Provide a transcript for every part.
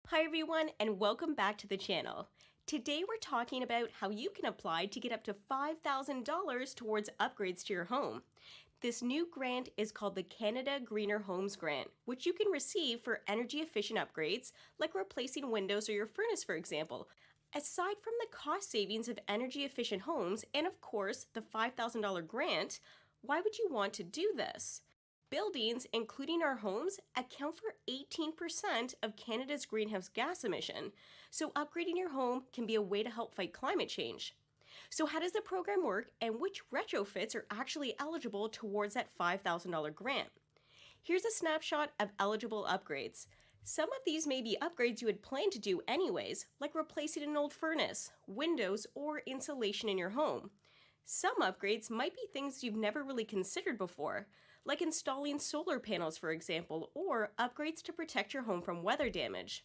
Hi everyone, and welcome back to the channel. Today we're talking about how you can apply to get up to $5,000 towards upgrades to your home. This new grant is called the Canada Greener Homes Grant, which you can receive for energy efficient upgrades like replacing windows or your furnace, for example. Aside from the cost savings of energy efficient homes and of course the $5,000 grant, why would you want to do this? Buildings, including our homes, account for 18% of Canada's greenhouse gas emission, so upgrading your home can be a way to help fight climate change. So how does the program work and which retrofits are actually eligible towards that $5,000 grant? Here's a snapshot of eligible upgrades. Some of these may be upgrades you had planned to do anyways, like replacing an old furnace, windows, or insulation in your home. Some upgrades might be things you've never really considered before, like installing solar panels, for example, or upgrades to protect your home from weather damage.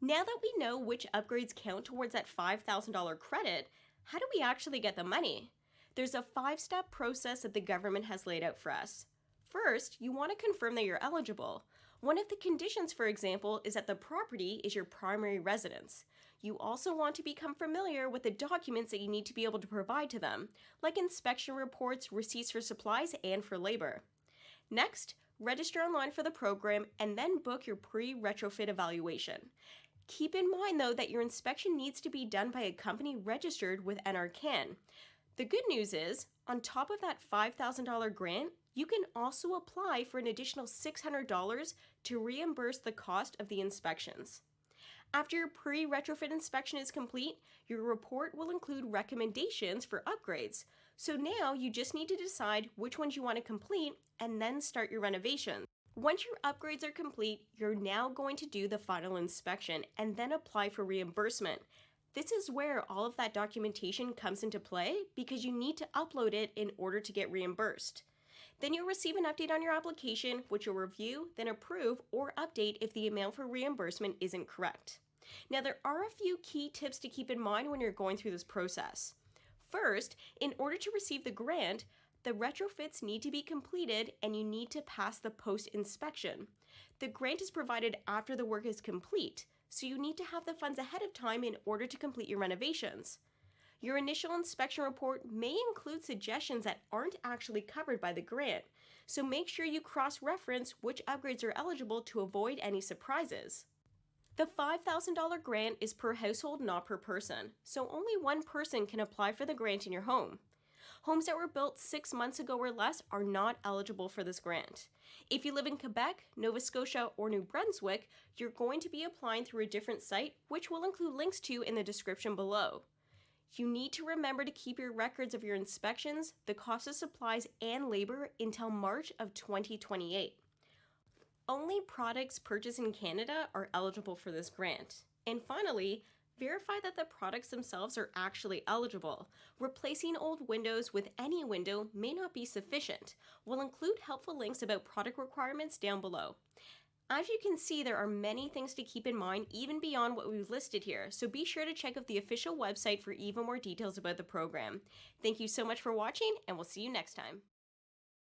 Now that we know which upgrades count towards that $5,000 credit, how do we actually get the money? There's a 5-step process that the government has laid out for us. First, you want to confirm that you're eligible. One of the conditions, for example, is that the property is your primary residence. You also want to become familiar with the documents that you need to be able to provide to them, like inspection reports, receipts for supplies, and for labor. Next, register online for the program and then book your pre-retrofit evaluation. Keep in mind, though, that your inspection needs to be done by a company registered with NRCan. The good news is, on top of that $5,000 grant, you can also apply for an additional $600 to reimburse the cost of the inspections. After your pre-retrofit inspection is complete, your report will include recommendations for upgrades. So now you just need to decide which ones you want to complete and then start your renovation. Once your upgrades are complete, you're now going to do the final inspection and then apply for reimbursement. This is where all of that documentation comes into play because you need to upload it in order to get reimbursed. Then you'll receive an update on your application, which you'll review, then approve or update if the amount for reimbursement isn't correct. Now, there are a few key tips to keep in mind when you're going through this process. First, in order to receive the grant, the retrofits need to be completed and you need to pass the post-inspection. The grant is provided after the work is complete, so you need to have the funds ahead of time in order to complete your renovations. Your initial inspection report may include suggestions that aren't actually covered by the grant, so make sure you cross-reference which upgrades are eligible to avoid any surprises. The $5,000 grant is per household, not per person, so only one person can apply for the grant in your home. Homes that were built 6 months ago or less are not eligible for this grant. If you live in Quebec, Nova Scotia, or New Brunswick, you're going to be applying through a different site, which we'll include links to in the description below. You need to remember to keep your records of your inspections, the cost of supplies, and labor until March of 2028. Only products purchased in Canada are eligible for this grant. And finally, verify that the products themselves are actually eligible. Replacing old windows with any window may not be sufficient. We'll include helpful links about product requirements down below. As you can see, there are many things to keep in mind even beyond what we've listed here, so be sure to check out the official website for even more details about the program. Thank you so much for watching, and we'll see you next time.